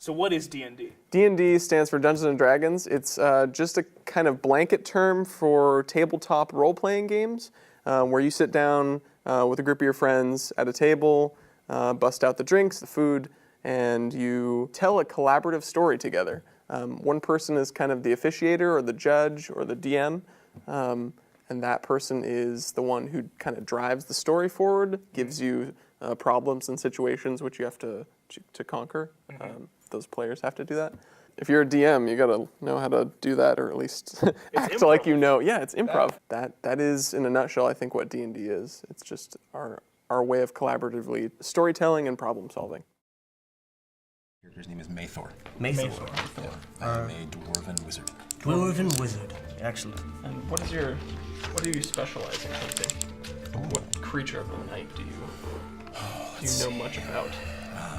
So what is D&D? D&D stands for Dungeons and Dragons. It's just a kind of blanket term for tabletop role-playing games, where you sit down with a group of your friends at a table, bust out the drinks, the food, and you tell a collaborative story together. One person is kind of the officiator or the judge or the DM, and that person is the one who kind of drives the story forward, gives you problems and situations which you have to conquer. Those players have to do that. If you're a DM, you gotta know how to do that, or at least act like you know. Yeah, it's improv. That is, in a nutshell, I think what D&D is. It's just our way of collaboratively storytelling and problem solving. Character's name is Maythor. Maythor. I am a dwarven wizard. Dwarven wizard. Excellent. And what do you specialize in hunting? What creature of the night do you know much about?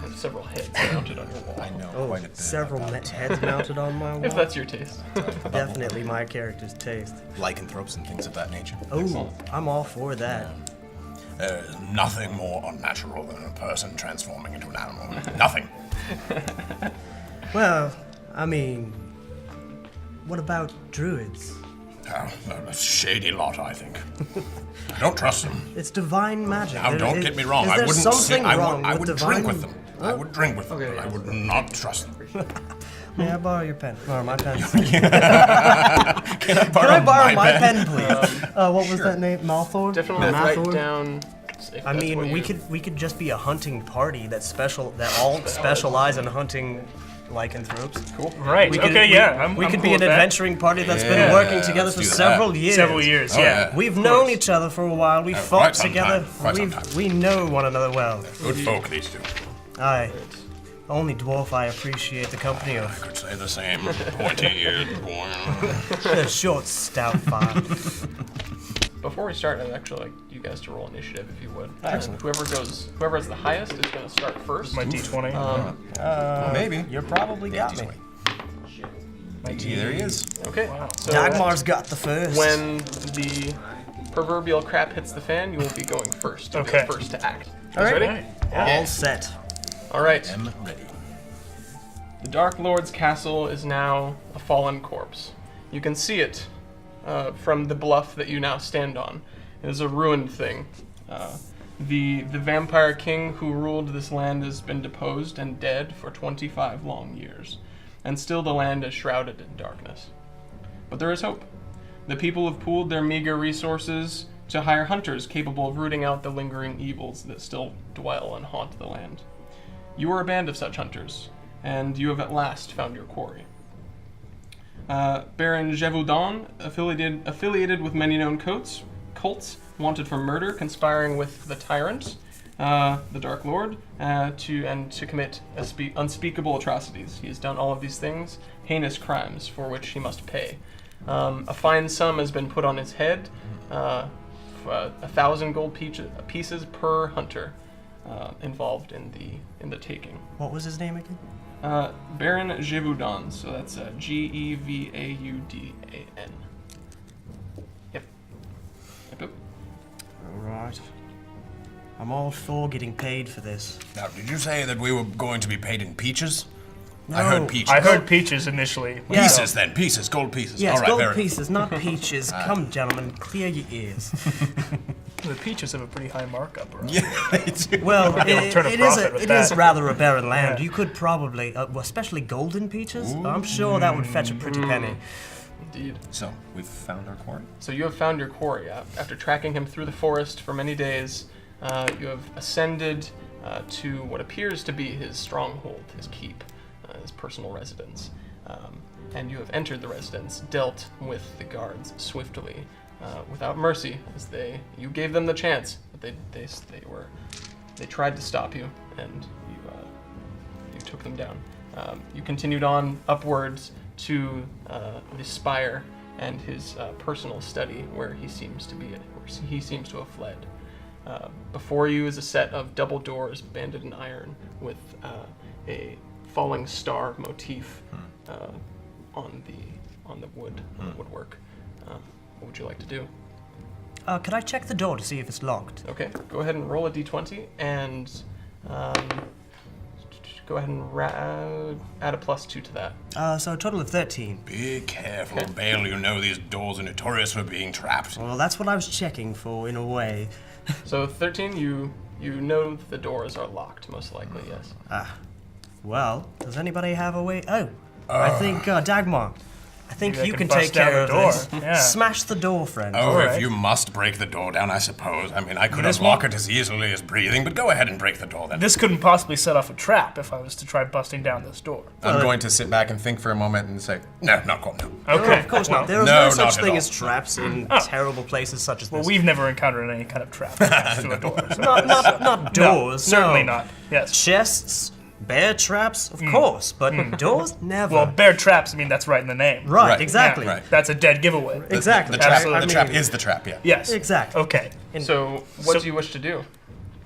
You have several heads mounted on your wall. I know Oh, quite a bit several about heads mounted on my wall. If that's your taste. Definitely my character's taste. lycanthropes and things of that nature. Oh, I'm all for that. There is nothing more unnatural than a person transforming into an animal. Nothing. Well, I mean, what about druids? A shady lot, I think. I don't trust them. It's divine magic. Now, don't get me wrong. Is I there wouldn't something wrong I with would divine... drink with them. I would drink with them, Okay, but I would not trust them. May I borrow your pen? Or my pen? Can I borrow my pen, please? What was that name? Malthor? Definitely Malthor? write down. if I that's mean, what we you're- could just be a hunting party that all specialize in hunting lycanthropes. Cool. Right. We could, okay. we, Yeah. we I'm could cool be an with that. adventuring party that's been working together for let's do several that. years. Several years. Oh, yeah. We've known each other for a while. We've fought quite some together. time, quite some time. We know one another well. Good folk, these two. Aye. Only dwarf I appreciate the company I of. could say the same. Pointy-eared boy. Short, stout fire. Before we start, I'd actually like you guys to roll initiative if you would. Excellent. Whoever has the highest is going to start first. My D20. Maybe. You're probably got me. There he is. Okay. So Dagmar's got the first. when the proverbial crap hits the fan, you will be going first. You'll be Okay. the first to act. All right. Ready? All set. All right. I'm ready. The Dark Lord's castle is now a fallen corpse. You can see it from the bluff that you now stand on. It is a ruined thing. The vampire king who ruled this land has been deposed and dead for 25 long years, and still the land is shrouded in darkness. But there is hope. The people have pooled their meager resources to hire hunters capable of rooting out the lingering evils that still dwell and haunt the land. You are a band of such hunters, and you have at last found your quarry. Baron Gévaudan, affiliated with many known cults, wanted for murder, conspiring with the tyrant, the Dark Lord, to commit unspeakable atrocities. He has done all of these things, heinous crimes for which he must pay. A fine sum has been put on his head, 1,000 gold pieces per hunter involved in the taking. What was his name again? Baron Gévaudan, so that's Gevaudan. Yep. All right. I'm all for getting paid for this. Now, did you say that we were going to be paid in peaches? No. I heard peaches. I heard peaches initially. Yeah. Pieces then, pieces, gold pieces. Yes, All right, gold very pieces, not peaches. Come, gentlemen, clear your ears. The peaches have a pretty high markup. Around. Yeah, they do. Well, turn a profit with it is that. rather a barren land. Yeah. You could probably, well, especially golden peaches. I'm sure that would fetch a pretty penny. Indeed. So, we've found our quarry. So you have found your quarry. After tracking him through the forest for many days, you have ascended to what appears to be his stronghold, his keep, his personal residence. And you have entered the residence, dealt with the guards swiftly, without mercy, as you gave them the chance, but they tried to stop you, and you took them down. You continued on upwards to the spire and his personal study, where he seems to have fled. Before you is a set of double doors banded in iron with a falling star motif on the woodwork. What would you like to do? Could I check the door to see if it's locked? Okay, go ahead and roll a d20, and Go ahead and add a +2 to that. So a total of 13. Be careful, Bale. You know these doors are notorious for being trapped. Well, that's what I was checking for, in a way. So 13, you know the doors are locked, most likely, yes. Well, does anybody have a way? Oh, I think Dagmar. I think Maybe I you can can bust take care down of the door. this. Yeah. Smash the door, friend. Oh, Alright. if you must break the door down, I suppose. I mean, I could This unlock one- it as easily as breathing, but go ahead and break the door then. This couldn't possibly set off a trap if I was to try busting down this door. I'm going to sit back and think for a moment and say, no, not quite, no. Okay. Of course not. There is No, no such not at thing all. as traps in terrible places such as Well, this. we've never encountered any kind of trap attached to a door. So. Not doors. No, certainly no. not. Yes. Chests, bear traps, of course, but doors, never. Well, bear traps, I mean, that's right in the name. right, Right, exactly. right. That's a dead giveaway. Exactly. The trap, Absolutely. the trap is the trap, yeah. Yes. Exactly. Okay. So what do you wish to do?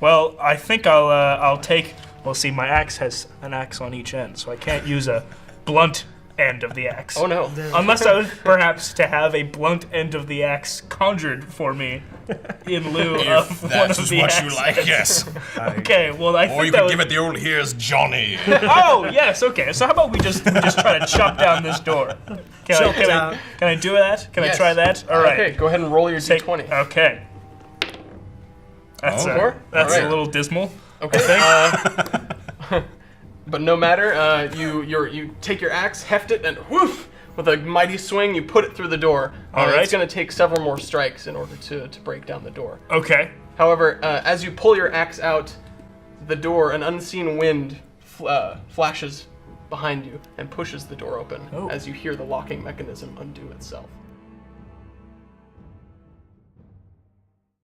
Well, I think I'll take. Well, see, my axe has an axe on each end, so I can't use a blunt end of the axe. Oh no. Unless I was perhaps to have a blunt end of the axe conjured for me in lieu of If one that of is the what axes. you like, yes. Okay, well, I Or think you that could was... give it the old here's Johnny. Oh, yes, okay. So how about we just try to chop down this door? Chop down. Can I do that? Can I Yes. try that? All right. Okay, go ahead and roll your Take- d20. Okay. That's, Oh. that's Alright. a little dismal. Okay. But no matter, you take your axe, heft it, and whoof! With a mighty swing, you put it through the door. Alright. It's going to take several more strikes in order to break down the door. Okay. However, as you pull your axe out the door, an unseen wind flashes behind you and pushes the door open Oh. as you hear the locking mechanism undo itself.